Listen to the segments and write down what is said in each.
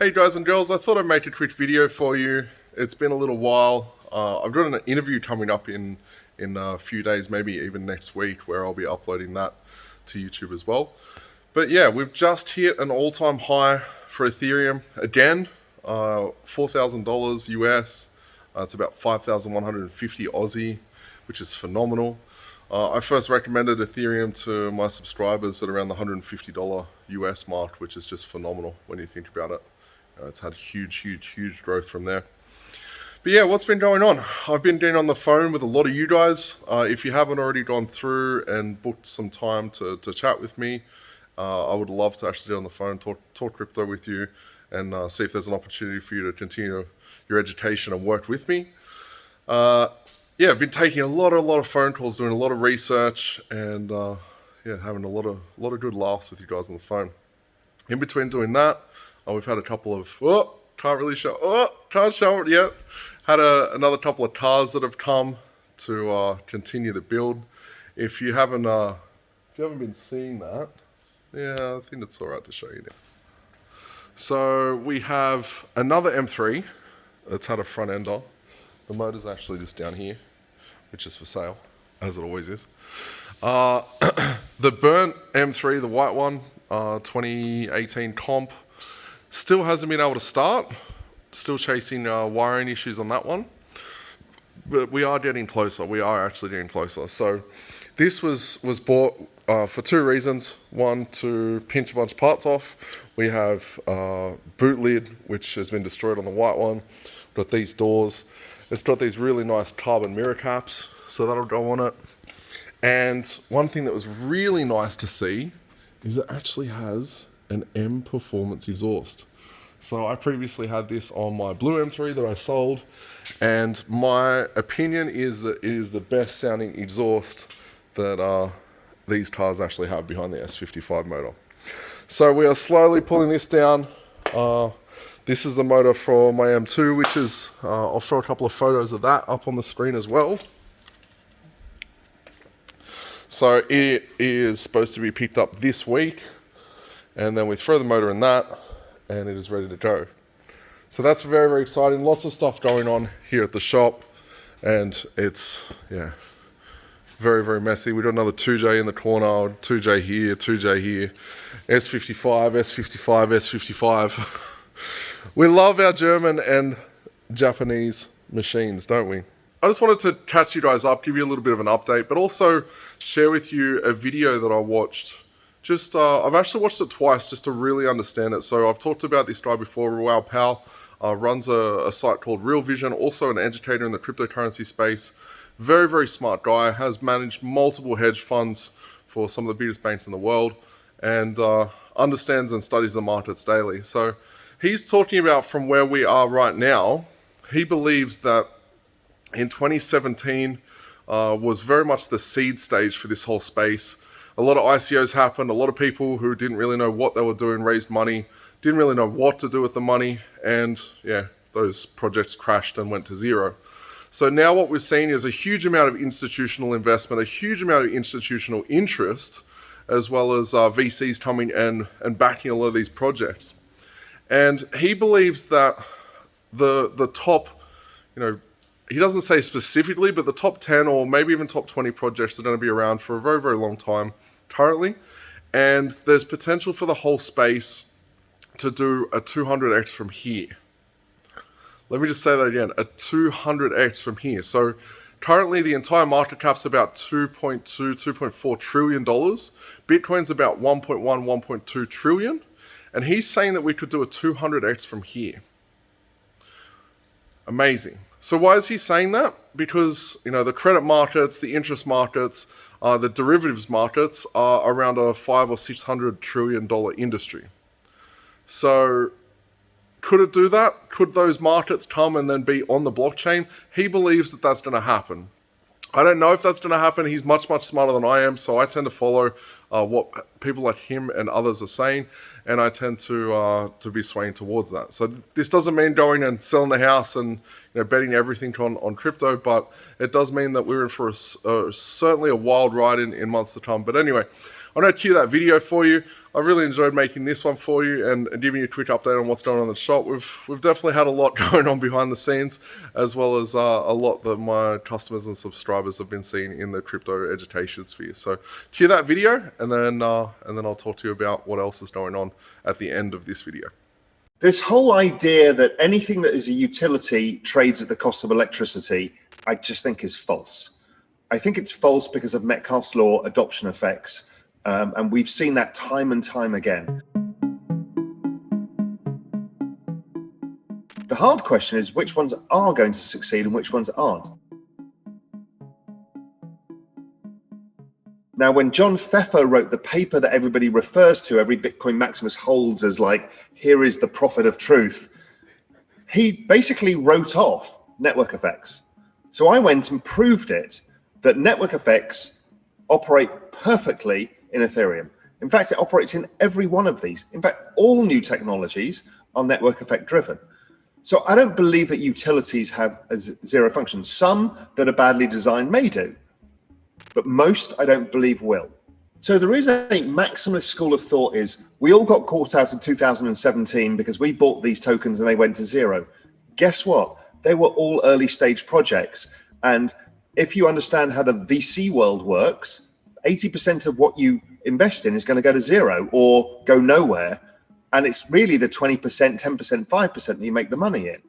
Hey guys and girls, I thought I'd make a quick video for you. It's been a little while. I've got an interview coming up in a few days, maybe even next week, where I'll be uploading that to YouTube as well. But yeah, we've just hit an all-time high for Ethereum again, $4,000 US. It's about 5,150 Aussie, which is phenomenal. I first recommended Ethereum to my subscribers at around the $150 US mark, which is just phenomenal when you think about it. It's had huge growth from there. But yeah, what's been going on? I've been getting on the phone with a lot of you guys. If you haven't already gone through and booked some time to chat with me, I would love to actually get on the phone, talk crypto with you, and see if there's an opportunity for you to continue your education and work with me. Yeah, I've been taking a lot of phone calls, doing a lot of research, and yeah, having a lot of good laughs with you guys on the phone. In between doing that, we've had a couple of can't show it yet. Had another couple of cars that have come to continue the build. If you haven't been seeing that, yeah, I think it's all right to show you now. So we have another M3 that's had a front ender. The motor's actually just down here, which is for sale, as it always is. The burnt M3, the white one, 2018 comp, still hasn't been able to start. Still chasing wiring issues on that one. But we are getting closer. We are actually getting closer. So this was bought for two reasons. One, to pinch a bunch of parts off. We have boot lid, which has been destroyed on the white one. Got these doors. It's got these really nice carbon mirror caps, so that'll go on it. And one thing that was really nice to see is it actually has an M performance exhaust. So I previously had this on my blue M3 that I sold, and my opinion is that it is the best sounding exhaust that these cars actually have behind the S55 motor. So we are slowly pulling this down. This is the motor for my M2, which is, I'll throw a couple of photos of that up on the screen as well. So it is supposed to be picked up this week, and then we throw the motor in that, and it is ready to go. So that's very exciting. Lots of stuff going on here at the shop, and it's, yeah, very messy. We've got another 2J in the corner, 2J here, 2J here, S55, S55, S55. We love our German and Japanese machines, don't we? I just wanted to catch you guys up, give you a little bit of an update, but also share with you a video that I watched. I've actually watched it twice just to really understand it. So I've talked about this guy before, Raoul Pal, runs a site called Real Vision, also an educator in the cryptocurrency space. Very smart guy, has managed multiple hedge funds for some of the biggest banks in the world, and understands and studies the markets daily. So he's talking about from where we are right now. He believes that in 2017 was very much the seed stage for this whole space. A lot of ICOs happened. A lot of people who didn't really know what they were doing raised money, didn't really know what to do with the money, and yeah, those projects crashed and went to zero. So now what we're seeing is a huge amount of institutional investment, a huge amount of institutional interest, as well as VCs coming and backing a lot of these projects. And he believes that the top, he doesn't say specifically, but the top 10 or maybe even top 20 projects are going to be around for a very long time currently. And there's potential for the whole space to do a 200x from here. Let me just say that again, a 200x from here. So currently the entire market cap's about $2.2, $2.4 trillion. Bitcoin's about 1.1, 1.2 trillion. And he's saying that we could do a 200x from here. Amazing. So why is he saying that? Because, the credit markets, the interest markets, the derivatives markets are around a $500 or $600 trillion industry. So could it do that? Could those markets come and then be on the blockchain? He believes that that's going to happen. I don't know if that's going to happen. He's much smarter than I am, so I tend to follow what people like him and others are saying. and I tend to be swaying towards that. So this doesn't mean going and selling the house and betting everything on crypto, but it does mean that we're in for certainly a wild ride in months to come. But anyway, I'm going to cue that video for you. I really enjoyed making this one for you and giving you a quick update on what's going on in the shop. We've definitely had a lot going on behind the scenes, as well as a lot that my customers and subscribers have been seeing in the crypto education sphere. So cue that video, and then I'll talk to you about what else is going on at the end of this video. This whole idea that anything that is a utility trades at the cost of electricity, I just think is false. I think it's false because of Metcalfe's law adoption effects. And we've seen that time and time again. The hard question is which ones are going to succeed and which ones aren't. Now, when John Pfeffer wrote the paper that everybody refers to, every Bitcoin Maximus holds as like, here is the prophet of truth, he basically wrote off network effects. So I went and proved it, that network effects operate perfectly in Ethereum. In fact, it operates in every one of these. In fact, all new technologies are network effect driven. So I don't believe that utilities have a zero function. Some that are badly designed may do, but most I don't believe will. So there is a maximalist school of thought is we all got caught out in 2017 because we bought these tokens and they went to zero. Guess what? They were all early stage projects. And if you understand how the VC world works, 80% of what you invest in is going to go to zero or go nowhere. And it's really the 20%, 10%, 5% that you make the money in.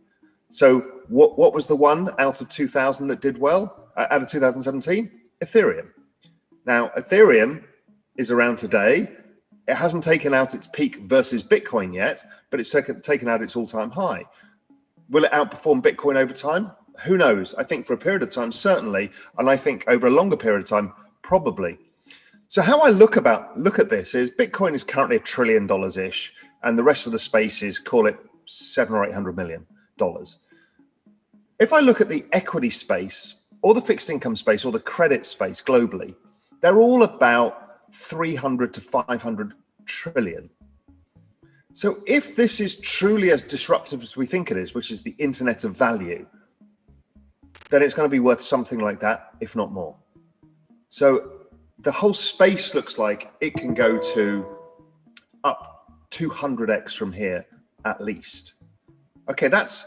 So what was the one out of 2000 that did well, out of 2017? Ethereum. Now, Ethereum is around today. It hasn't taken out its peak versus Bitcoin yet, but it's taken out its all-time high. Will it outperform Bitcoin over time? Who knows? I think for a period of time, certainly. And I think over a longer period of time, probably. So how I look at this is Bitcoin is currently $1 trillion-ish, and the rest of the space is, call it $700 or $800 million. If I look at the equity space, or the fixed income space, or the credit space globally, they're all about 300 to 500 trillion. So if this is truly as disruptive as we think it is, which is the internet of value, then it's going to be worth something like that, if not more. So the whole space looks like it can go to up 200x from here, at least. Okay, that's,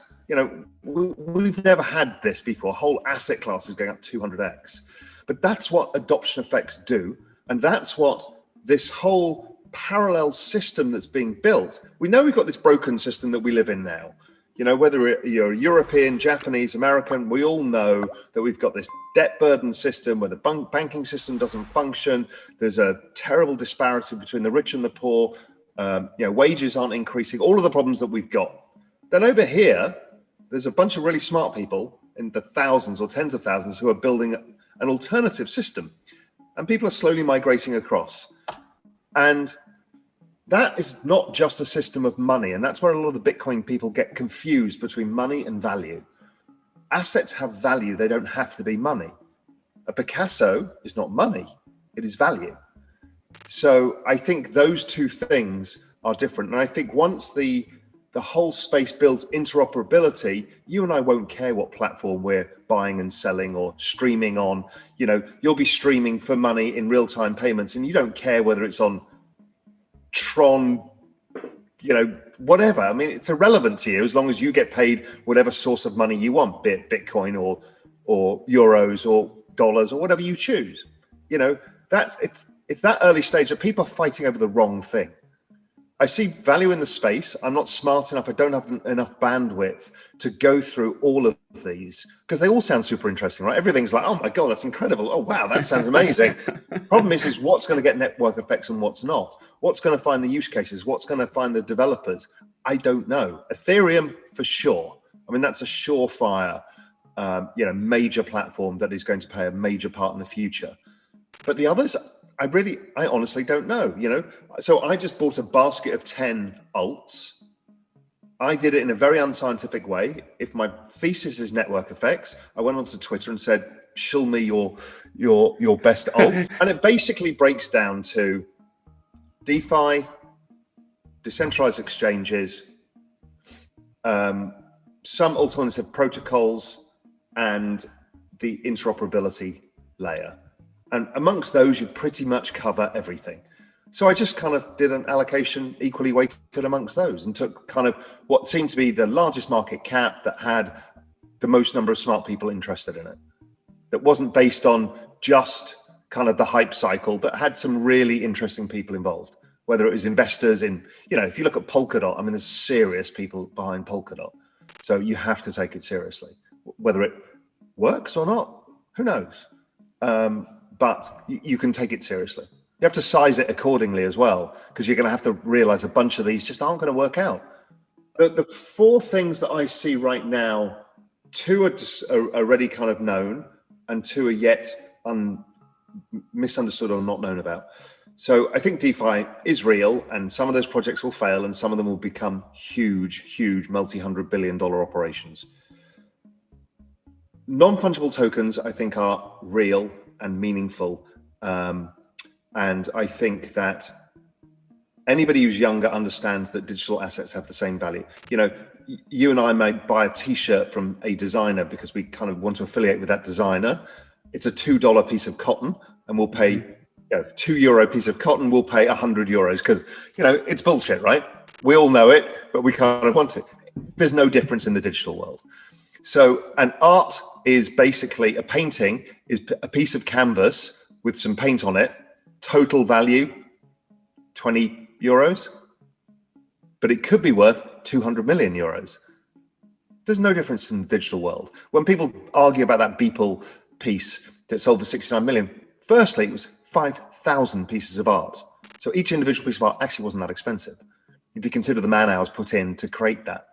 we've never had this before. Whole asset class is going up 200x. But that's what adoption effects do. And that's what this whole parallel system that's being built. We know we've got this broken system that we live in now. Whether you're European, Japanese, American, we all know that we've got this debt burden system where the banking system doesn't function. There's a terrible disparity between the rich and the poor. Wages aren't increasing, all of the problems that we've got. Then over here, there's a bunch of really smart people in the thousands or tens of thousands who are building an alternative system. And people are slowly migrating across. And that is not just a system of money. And that's where a lot of the Bitcoin people get confused between money and value. Assets have value. They don't have to be money. A Picasso is not money. It is value. So I think those two things are different. And I think once the whole space builds interoperability, you and I won't care what platform we're buying and selling or streaming on. You'll be streaming for money in real-time payments, and you don't care whether it's on Tron, whatever. I mean, it's irrelevant to you as long as you get paid whatever source of money you want, be it Bitcoin or euros or dollars or whatever you choose. It's that early stage that people are fighting over the wrong thing. I see value in the space. I'm not smart enough. I don't have enough bandwidth to go through all of these because they all sound super interesting, right? Everything's like, oh my God, that's incredible. Oh, wow, that sounds amazing. Problem is what's going to get network effects and what's not? What's going to find the use cases? What's going to find the developers? I don't know. Ethereum for sure. I mean, that's a surefire, major platform that is going to play a major part in the future. But the others, I honestly don't know, So I just bought a basket of 10 alts. I did it in a very unscientific way. If my thesis is network effects, I went onto Twitter and said, shill me your best alts. And it basically breaks down to DeFi, decentralized exchanges, some alternative protocols, and the interoperability layer. And amongst those, you pretty much cover everything. So I just kind of did an allocation equally weighted amongst those and took kind of what seemed to be the largest market cap that had the most number of smart people interested in it. That wasn't based on just kind of the hype cycle, but had some really interesting people involved. Whether it was investors in, if you look at Polkadot, I mean, there's serious people behind Polkadot. So you have to take it seriously. Whether it works or not, who knows? But you can take it seriously. You have to size it accordingly as well, because you're going to have to realize a bunch of these just aren't going to work out. The four things that I see right now, two are already kind of known, and two are yet misunderstood or not known about. So I think DeFi is real, and some of those projects will fail, and some of them will become huge multi-$100 billion operations. Non-fungible tokens, I think, are real and meaningful. And I think that anybody who's younger understands that digital assets have the same value. You and I may buy a T-shirt from a designer because we kind of want to affiliate with that designer. It's a $2 piece of cotton, and we'll pay €2 piece of cotton. We'll pay €100 because it's bullshit, right? We all know it, but we kind of want it. There's no difference in the digital world. So an art is basically a painting is a piece of canvas with some paint on it. Total value, €20, but it could be worth 200 million euros. There's no difference in the digital world. When people argue about that Beeple piece that sold for 69 million, firstly, it was 5,000 pieces of art. So each individual piece of art actually wasn't that expensive, if you consider the man hours put in to create that.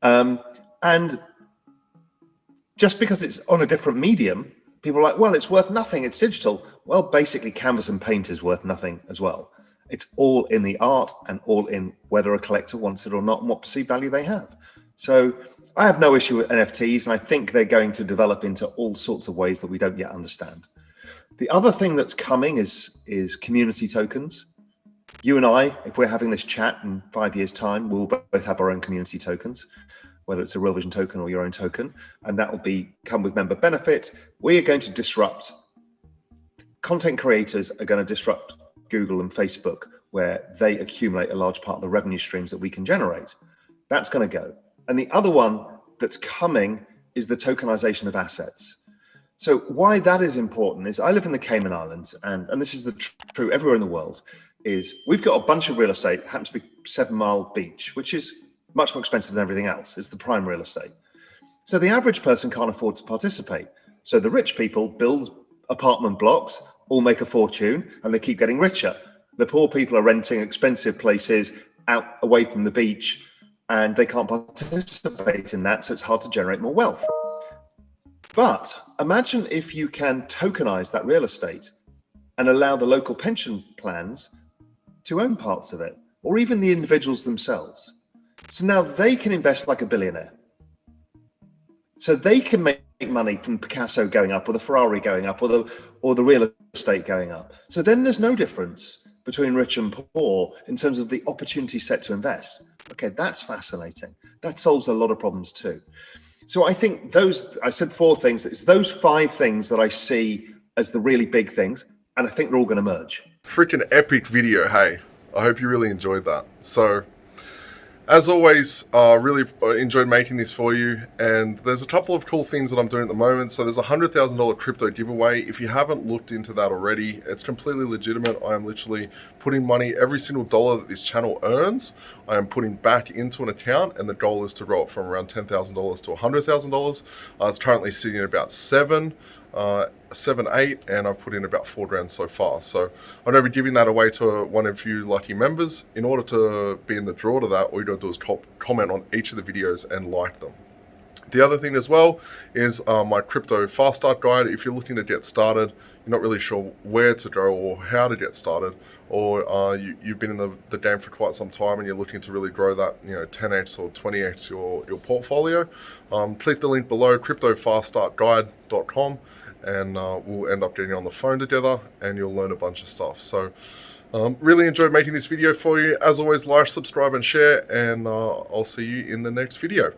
And just because it's on a different medium, people are like, well, it's worth nothing, it's digital. Well, basically, canvas and paint is worth nothing as well. It's all in the art and all in whether a collector wants it or not and what perceived value they have. So I have no issue with NFTs, and I think they're going to develop into all sorts of ways that we don't yet understand. The other thing that's coming is community tokens. You and I, if we're having this chat in 5 years' time, we'll both have our own community tokens, whether it's a Real Vision token or your own token, and that will come with member benefit. We are going to disrupt. Content creators are going to disrupt Google and Facebook, where they accumulate a large part of the revenue streams that we can generate. That's going to go. And the other one that's coming is the tokenization of assets. So why that is important is I live in the Cayman Islands, and this is true everywhere in the world, is we've got a bunch of real estate, happens to be 7 Mile Beach, which is much more expensive than everything else. It's the prime real estate. So the average person can't afford to participate. So the rich people build apartment blocks, all make a fortune, and they keep getting richer. The poor people are renting expensive places out away from the beach, and they can't participate in that, so it's hard to generate more wealth. But imagine if you can tokenize that real estate and allow the local pension plans to own parts of it, or even the individuals themselves. So now they can invest like a billionaire. So they can make money from Picasso going up, or the Ferrari going up, or the real estate going up. So then there's no difference between rich and poor in terms of the opportunity set to invest. Okay, that's fascinating. That solves a lot of problems too. So I think I said 4 things. It's those 5 things that I see as the really big things, and I think they're all going to merge. Freaking epic video, hey. I hope you really enjoyed that. So, as always, really enjoyed making this for you, and there's a couple of cool things that I'm doing at the moment. So there's a $100,000 crypto giveaway. If you haven't looked into that already, it's completely legitimate. I am literally putting money, every single dollar that this channel earns, I am putting back into an account, and the goal is to grow it from around $10,000 to $100,000. It's currently sitting at about 7, 8, and I've put in about $4,000 so far. So I'm going to be giving that away to one of you lucky members. In order to be in the draw to that, all you got to do is comment on each of the videos and like them. The other thing as well is my crypto fast start guide. If you're looking to get started, you're not really sure where to go or how to get started, or you've been in the game for quite some time and you're looking to really grow that 10x or 20x your portfolio, click the link below, cryptofaststartguide.com, and we'll end up getting on the phone together and you'll learn a bunch of stuff. So Really enjoyed making this video for you. As always, like, subscribe, and share, and I'll see you in the next video.